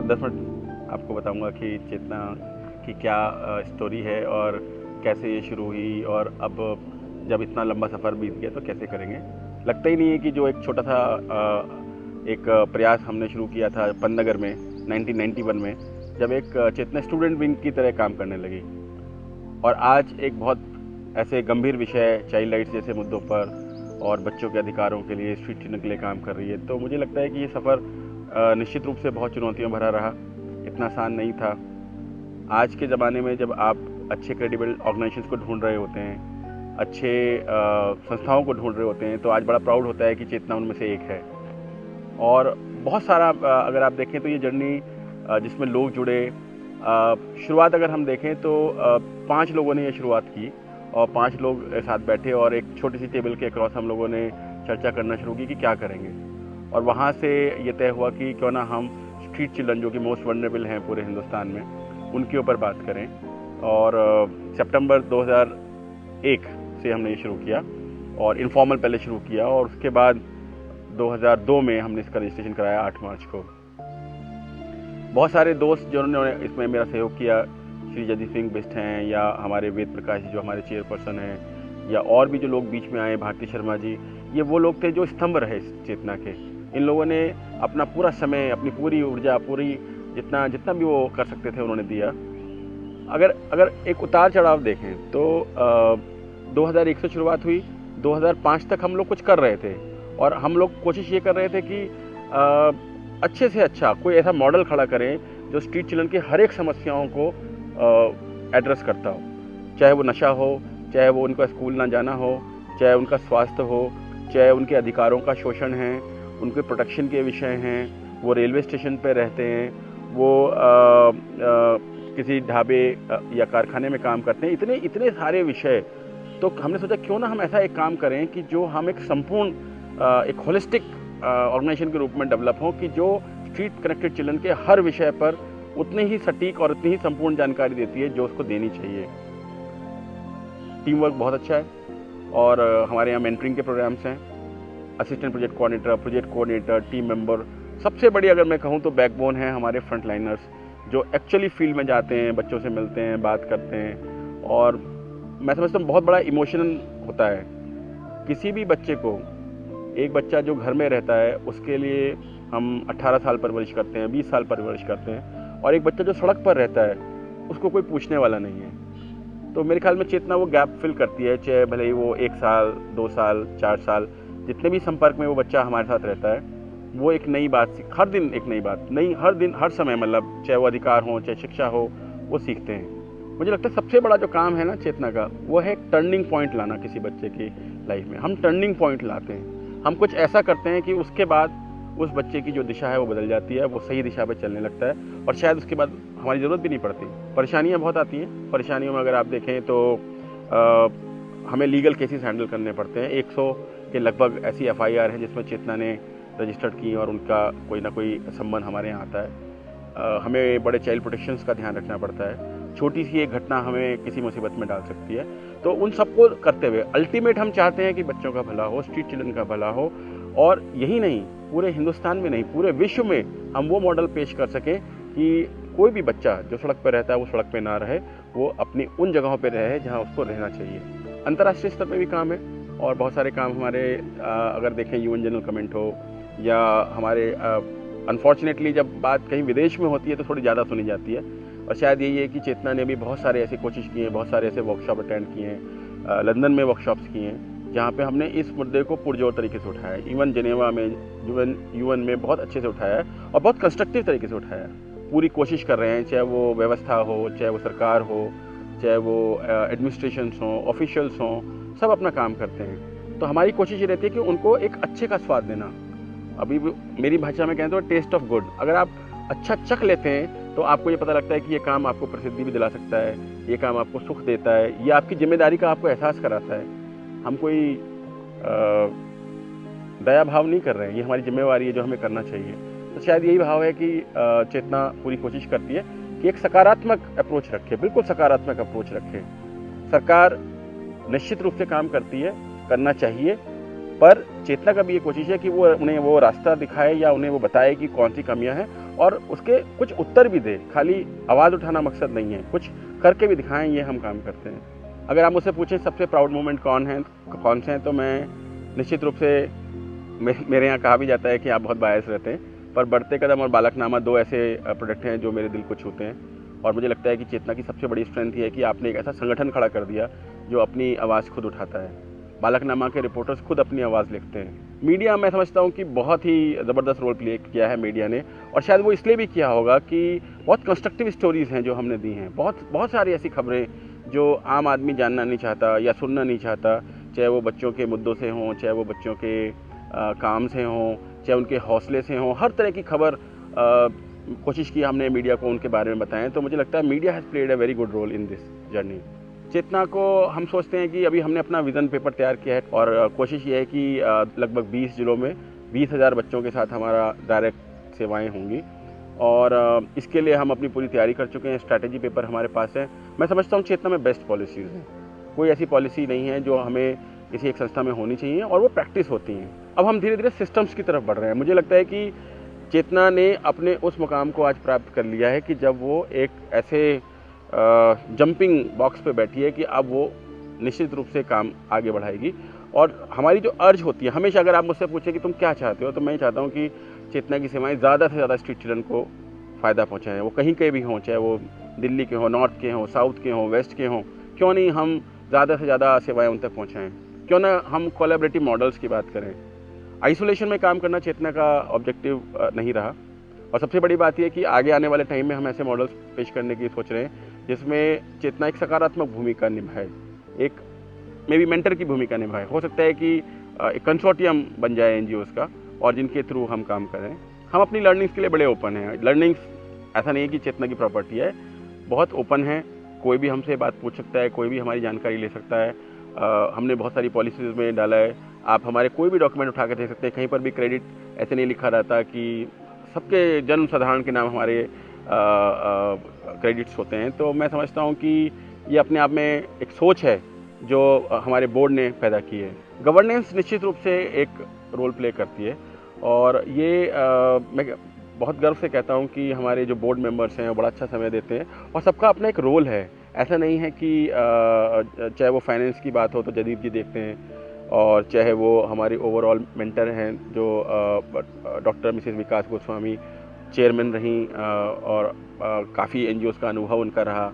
लगभग 10 मिनट आपको बताऊंगा कि चेतना की क्या स्टोरी है और कैसे ये शुरू हुई, और अब जब इतना लंबा सफ़र बीत गया तो कैसे करेंगे। लगता ही नहीं है कि जो एक छोटा सा एक प्रयास हमने शुरू किया था पन्नगर में 1991 में, जब एक चेतना स्टूडेंट विंग की तरह काम करने लगी, और आज एक बहुत ऐसे गंभीर विषय चाइल्ड राइट्स जैसे मुद्दों पर और बच्चों के अधिकारों के लिए, स्ट्रीट चिल्ड्रन के लिए काम कर रही है। तो मुझे लगता है कि ये सफ़र निश्चित रूप से बहुत चुनौतियों भरा रहा, इतना आसान नहीं था। आज के ज़माने में जब आप अच्छे क्रेडिबल ऑर्गेनाइजेशंस को ढूंढ रहे होते हैं, अच्छे संस्थाओं को ढूंढ रहे होते हैं, तो आज बड़ा प्राउड होता है कि चेतना उनमें से एक है। और बहुत सारा अगर आप देखें तो ये जर्नी जिसमें लोग जुड़े, शुरुआत अगर हम देखें तो 5 लोगों ने ये शुरुआत की, और 5 लोग साथ बैठे और एक छोटी सी टेबल के अक्रॉस हम लोगों ने चर्चा करना शुरू की कि क्या करेंगे। और वहाँ से ये तय हुआ कि क्यों ना हम स्ट्रीट चिल्ड्रन जो कि मोस्ट वल्नरेबल हैं पूरे हिंदुस्तान में, उनके ऊपर बात करें। और सितंबर 2001 से हमने ये शुरू किया, और इनफॉर्मल पहले शुरू किया, और उसके बाद 2002 में हमने इसका रजिस्ट्रेशन कराया 8 मार्च को। बहुत सारे दोस्त जिन्होंने इसमें मेरा सहयोग किया, श्री जगदीश सिंह बिस्ट हैं, या हमारे वेद प्रकाश जी जो हमारे चेयरपर्सन हैं, या और भी जो लोग बीच में आए, भारती शर्मा जी, ये वो लोग थे जो स्तंभ रहे इस चेतना के। इन लोगों ने अपना पूरा समय, अपनी पूरी ऊर्जा, पूरी जितना भी वो कर सकते थे उन्होंने दिया। अगर एक उतार चढ़ाव देखें तो 2001 से शुरुआत हुई, 2005 तक हम लोग कुछ कर रहे थे, और हम लोग कोशिश ये कर रहे थे कि अच्छे से अच्छा कोई ऐसा मॉडल खड़ा करें जो स्ट्रीट चिल्ड्रन की हर एक समस्याओं को एड्रेस करता हो, चाहे वो नशा हो, चाहे वो उनका स्कूल ना जाना हो, चाहे उनका स्वास्थ्य हो, चाहे उनके अधिकारों का शोषण है, उनके प्रोटेक्शन के विषय हैं, वो रेलवे स्टेशन पे रहते हैं, वो किसी ढाबे या कारखाने में काम करते हैं, इतने सारे विषय। तो हमने सोचा क्यों ना हम ऐसा एक काम करें कि जो हम एक संपूर्ण एक होलिस्टिक ऑर्गेनाइजेशन के रूप में डेवलप हों, कि जो स्ट्रीट कनेक्टेड चिल्ड्रन के हर विषय पर उतनी ही सटीक और उतनी ही संपूर्ण जानकारी देती है जो उसको देनी चाहिए। टीम वर्क बहुत अच्छा है, और हमारे यहाँ मेंटरिंग के प्रोग्राम्स हैं, assistant project coordinator, team member. सबसे बड़ी अगर मैं कहूँ तो बैकबोन है हमारे फ्रंट लाइनर्स, जो एक्चुअली फील्ड में जाते हैं, बच्चों से मिलते हैं, बात करते हैं। और मैं समझता हूँ बहुत बड़ा इमोशनल होता है किसी भी बच्चे को। एक बच्चा जो घर में रहता है उसके लिए हम 18 साल परवरिश करते हैं, 20 साल परवरिश करते हैं, और एक बच्चा जो सड़क पर रहता है उसको कोई पूछने वाला नहीं है। तो मेरे ख्याल में चेतना वो गैप फिल करती है, चाहे भले ही वो 1 साल, 2 साल, 4 साल, जितने भी संपर्क में वो बच्चा हमारे साथ रहता है, वो एक नई बात, हर दिन एक नई बात, हर दिन, हर समय, मतलब चाहे वो अधिकार हो, चाहे शिक्षा हो, वो सीखते हैं। मुझे लगता है सबसे बड़ा जो काम है ना चेतना का, वो है टर्निंग पॉइंट लाना किसी बच्चे की लाइफ में। हम टर्निंग पॉइंट लाते हैं, हम कुछ ऐसा करते हैं कि उसके बाद उस बच्चे की जो दिशा है वो बदल जाती है, वो सही दिशा पर चलने लगता है, और शायद उसके बाद हमारी ज़रूरत भी नहीं पड़ती। परेशानियां बहुत आती हैं, परेशानियों में अगर आप देखें तो हमें लीगल केसेस हैंडल करने पड़ते हैं। 100 के लगभग ऐसी FIR है जिसमें चेतना ने रजिस्टर्ड की, और उनका कोई ना कोई संबंध हमारे यहाँ आता है। हमें बड़े चाइल्ड प्रोटेक्शंस का ध्यान रखना पड़ता है, छोटी सी एक घटना हमें किसी मुसीबत में डाल सकती है। तो उन सबको करते हुए अल्टीमेट हम चाहते हैं कि बच्चों का भला हो, स्ट्रीट चिल्ड्रन का भला हो, और यही नहीं, पूरे हिंदुस्तान में नहीं, पूरे विश्व में हम वो मॉडल पेश कर सकें कि कोई भी बच्चा जो सड़क पर रहता है वो सड़क पर ना रहे, वो अपनी उन जगहों पर रहे जहाँ उसको रहना चाहिए। अंतर्राष्ट्रीय स्तर पर भी काम है, और बहुत सारे काम हमारे अगर देखें UN जनरल कमेंट हो, या हमारे अनफॉर्चुनेटली जब बात कहीं विदेश में होती है तो थोड़ी ज़्यादा सुनी जाती है, और शायद यही है कि चेतना ने भी बहुत सारे ऐसी कोशिश की है, बहुत सारे ऐसे वर्कशॉप अटेंड किए हैं, लंदन में वर्कशॉप्स किए हैं, जहाँ पे हमने इस मुद्दे को पुरजोर तरीके से उठाया है। इवन जेनेवा में, UN में बहुत अच्छे से उठाया है, और बहुत कंस्ट्रक्टिव तरीके से उठाया है। पूरी कोशिश कर रहे हैं, चाहे वो व्यवस्था हो, चाहे वो सरकार हो, चाहे वो एडमिनिस्ट्रेशंस हों, ऑफिशियल्स हों, सब अपना काम करते हैं। तो हमारी कोशिश ये रहती है कि उनको एक अच्छे का स्वाद देना। अभी मेरी भाषा में कहें तो टेस्ट ऑफ गुड। अगर आप अच्छा चख लेते हैं तो आपको ये पता लगता है कि ये काम आपको प्रसिद्धि भी दिला सकता है, ये काम आपको सुख देता है, ये आपकी जिम्मेदारी का आपको एहसास कराता है। हम कोई दया भाव नहीं कर रहे हैं, ये हमारी जिम्मेवारी है जो हमें करना चाहिए। तो शायद यही भाव है कि चेतना पूरी कोशिश करती है कि एक सकारात्मक अप्रोच रखे, बिल्कुल सकारात्मक अप्रोच रखे। सरकार निश्चित रूप से काम करती है, करना चाहिए, पर चेतना का भी ये कोशिश है कि वो उन्हें वो रास्ता दिखाए या उन्हें वो बताए कि कौन सी कमियां हैं, और उसके कुछ उत्तर भी दे। खाली आवाज़ उठाना मकसद नहीं है, कुछ करके भी दिखाएं, ये हम काम करते हैं। अगर आप मुझसे पूछें सबसे प्राउड मोमेंट कौन से हैं, तो मैं निश्चित रूप से मेरे यहाँ कहा भी जाता है कि आप बहुत बायस रहते हैं, पर बढ़ते कदम और बालकनामा 2 ऐसे प्रोडक्ट हैं जो मेरे दिल को छूते हैं। और मुझे लगता है कि चेतना की सबसे बड़ी स्ट्रेंथ ये है कि आपने एक ऐसा संगठन खड़ा कर दिया जो अपनी आवाज़ खुद उठाता है। बालकनामा के रिपोर्टर्स खुद अपनी आवाज़ लिखते हैं। मीडिया, मैं समझता हूँ कि बहुत ही ज़बरदस्त रोल प्ले किया है मीडिया ने, और शायद वो इसलिए भी किया होगा कि बहुत कंस्ट्रक्टिव स्टोरीज़ हैं जो हमने दी हैं। बहुत सारी ऐसी खबरें जो आम आदमी जानना नहीं चाहता या सुनना नहीं चाहता, चाहे वो बच्चों के मुद्दों से हों, चाहे वो बच्चों के काम से हों, चाहे उनके हौसले से हों, हर तरह की खबर कोशिश की हमने मीडिया को उनके बारे में बताएं। तो मुझे लगता है media has played a very good role in this journey. Chetna को हम सोचते हैं कि अभी हमने अपना विज़न पेपर तैयार किया है, और कोशिश ये है कि लगभग 20 जिलों में 20,000 बच्चों के साथ हमारा डायरेक्ट सेवाएं होंगी, और इसके लिए हम अपनी पूरी तैयारी कर चुके हैं। स्ट्रैटेजी पेपर हमारे पास है। मैं समझता हूँ चेतना में बेस्ट पॉलिसीज़ हैं, कोई ऐसी पॉलिसी नहीं है जो हमें किसी एक संस्था में होनी चाहिए, और वो प्रैक्टिस होती हैं। अब हम धीरे धीरे सिस्टम्स की तरफ बढ़ रहे हैं। मुझे लगता है कि चेतना ने अपने उस मुकाम को आज प्राप्त कर लिया है कि जब वो एक ऐसे जंपिंग बॉक्स पे बैठी है कि अब वो निश्चित रूप से काम आगे बढ़ाएगी। और हमारी जो अर्ज होती है हमेशा, अगर आप मुझसे पूछें कि तुम क्या चाहते हो, तो मैं चाहता हूँ कि चेतना की सेवाएं ज़्यादा से ज़्यादा स्ट्रीट चिल्ड्रन को फ़ायदा पहुँचाएँ। वो कहीं के भी हों, चाहे वो दिल्ली के हों, नॉर्थ के हों, साउथ के हों, वेस्ट के हों, क्यों नहीं हम ज़्यादा से ज़्यादा सेवाएँ उन तक पहुँचाएँ। क्यों ना हम कोलैबोरेटिव मॉडल्स की बात करें। आइसोलेशन में काम करना चेतना का ऑब्जेक्टिव नहीं रहा, और सबसे बड़ी बात यह कि आगे आने वाले टाइम में हम ऐसे मॉडल्स पेश करने की सोच रहे हैं जिसमें चेतना एक सकारात्मक भूमिका निभाए, एक मे बी मेंटर की भूमिका निभाए। हो सकता है कि एक कंसोर्टियम बन जाए एनजीओज़ का, और जिनके थ्रू हम काम करें। हम अपनी लर्निंग्स के लिए बड़े ओपन हैं। लर्निंग्स ऐसा नहीं है कि चेतना की प्रॉपर्टी है, बहुत ओपन है। कोई भी हमसे बात पूछ सकता है, कोई भी हमारी जानकारी ले सकता है। हमने बहुत सारी पॉलिसीज़ में डाला है। आप हमारे कोई भी डॉक्यूमेंट उठा कर दे सकते हैं, कहीं पर भी क्रेडिट ऐसे नहीं लिखा रहता कि सबके जन्म साधारण के नाम हमारे क्रेडिट्स होते हैं। तो मैं समझता हूँ कि ये अपने आप में एक सोच है जो हमारे बोर्ड ने पैदा की है। गवर्नेंस निश्चित रूप से एक रोल प्ले करती है, और ये मैं बहुत गर्व से कहता हूँ कि हमारे जो बोर्ड मेंबर्स हैं वो बड़ा अच्छा समय देते हैं, और सबका अपना एक रोल है। ऐसा नहीं है कि चाहे वो फाइनेंस की बात हो तो जदीद जी देखते हैं, और चाहे वो हमारी ओवरऑल मेंटर हैं जो डॉक्टर मिसेस विकास गोस्वामी चेयरमैन रहीं, और काफ़ी एनजीओज़ का अनुभव उनका रहा।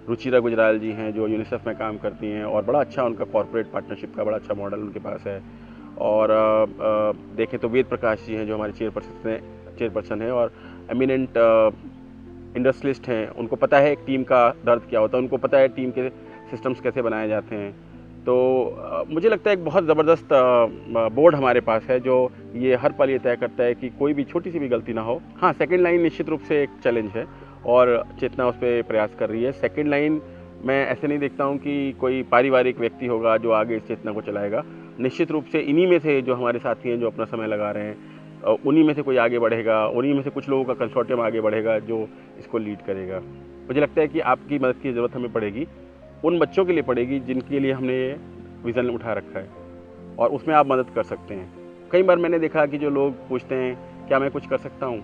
रुचिरा गुजराल जी हैं जो यूनिसेफ में काम करती हैं, और बड़ा अच्छा उनका कॉर्पोरेट पार्टनरशिप का बड़ा अच्छा मॉडल उनके पास है। और देखें तो वेद प्रकाश जी हैं जो हमारे चेयरपर्सन हैं, और एमिनेंट इंडस्ट्रियलिस्ट हैं। उनको पता है एक टीम का दर्द क्या होता है, उनको पता है टीम के सिस्टम्स कैसे बनाए जाते हैं। तो मुझे लगता है एक बहुत ज़बरदस्त बोर्ड हमारे पास है जो ये हर पल ये तय करता है कि कोई भी छोटी सी भी गलती ना हो। हाँ, सेकंड लाइन निश्चित रूप से एक चैलेंज है, और चेतना उस पर प्रयास कर रही है। सेकंड लाइन मैं ऐसे नहीं देखता हूँ कि कोई पारिवारिक व्यक्ति होगा जो आगे इस चेतना को चलाएगा। निश्चित रूप से इन्हीं में से जो हमारे साथी हैं जो अपना समय लगा रहे हैं, उन्हीं में से कोई आगे बढ़ेगा, उन्हीं में से कुछ लोगों का कंसोर्टियम आगे बढ़ेगा जो इसको लीड करेगा। मुझे लगता है कि आपकी मदद की ज़रूरत हमें पड़ेगी, उन बच्चों के लिए पड़ेगी जिनके लिए हमने ये विज़न उठा रखा है, और उसमें आप मदद कर सकते हैं। कई बार मैंने देखा कि जो लोग पूछते हैं क्या मैं कुछ कर सकता हूँ,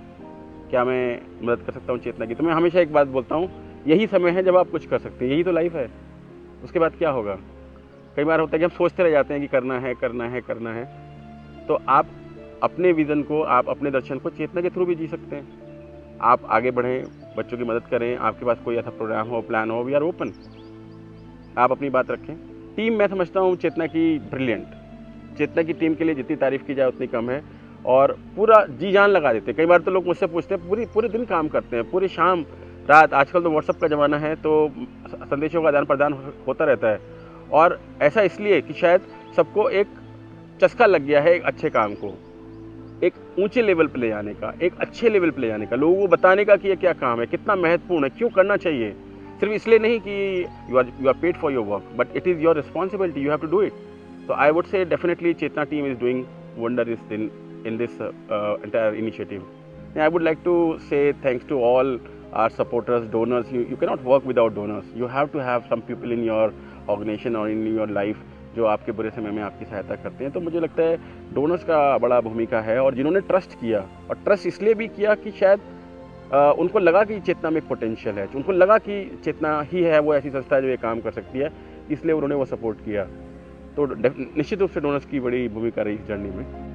क्या मैं मदद कर सकता हूँ चेतना की, तो मैं हमेशा एक बात बोलता हूँ, यही समय है जब आप कुछ कर सकते हैं, यही तो लाइफ है, उसके बाद क्या होगा। कई बार होता है कि हम सोचते रह जाते हैं कि करना है करना है करना है, तो आप अपने विज़न को, आप अपने दर्शन को चेतना के थ्रू भी जी सकते हैं। आप आगे बढ़ें, बच्चों की मदद करें, आपके पास कोई ऐसा प्रोग्राम हो, प्लान हो, वी आर ओपन। आप अपनी बात रखें। टीम मैं समझता हूँ चेतना की ब्रिलियंट, चेतना की टीम के लिए जितनी तारीफ़ की जाए उतनी कम है, और पूरा जी जान लगा देते हैं। कई बार तो लोग मुझसे पूछते हैं पूरे दिन काम करते हैं, पूरी शाम रात। आजकल तो व्हाट्सएप का ज़माना है, तो संदेशों का आदान प्रदान होता रहता है, और ऐसा इसलिए कि शायद सबको एक चस्का लग गया है एक अच्छे काम को, एक ऊंचे लेवल पे ले जाने का, एक अच्छे लेवल पे ले जाने का, लोगों को बताने का कि ये क्या काम है, कितना महत्वपूर्ण है, क्यों करना चाहिए। सिर्फ इसलिए नहीं कि you are paid for your work, but it is your responsibility, you have to do it. So I would say definitely Chetna team is doing wonders in this entire initiative. And I would like to say thanks to all our supporters, donors. You cannot work without donors. You have to have some people in your organization or in your life जो आपके बुरे समय में आपकी सहायता करते हैं। तो मुझे लगता है डोनर्स का बड़ा भूमिका है, और जिन्होंने ट्रस्ट किया, और ट्रस्ट इसलिए भी किया कि शायद उनको लगा कि चेतना में एक पोटेंशियल है, उनको लगा कि चेतना ही है वो ऐसी संस्था है जो ये काम कर सकती है, इसलिए उन्होंने वो सपोर्ट किया। तो निश्चित रूप से डोनर्स की बड़ी भूमिका रही इस जर्नी में।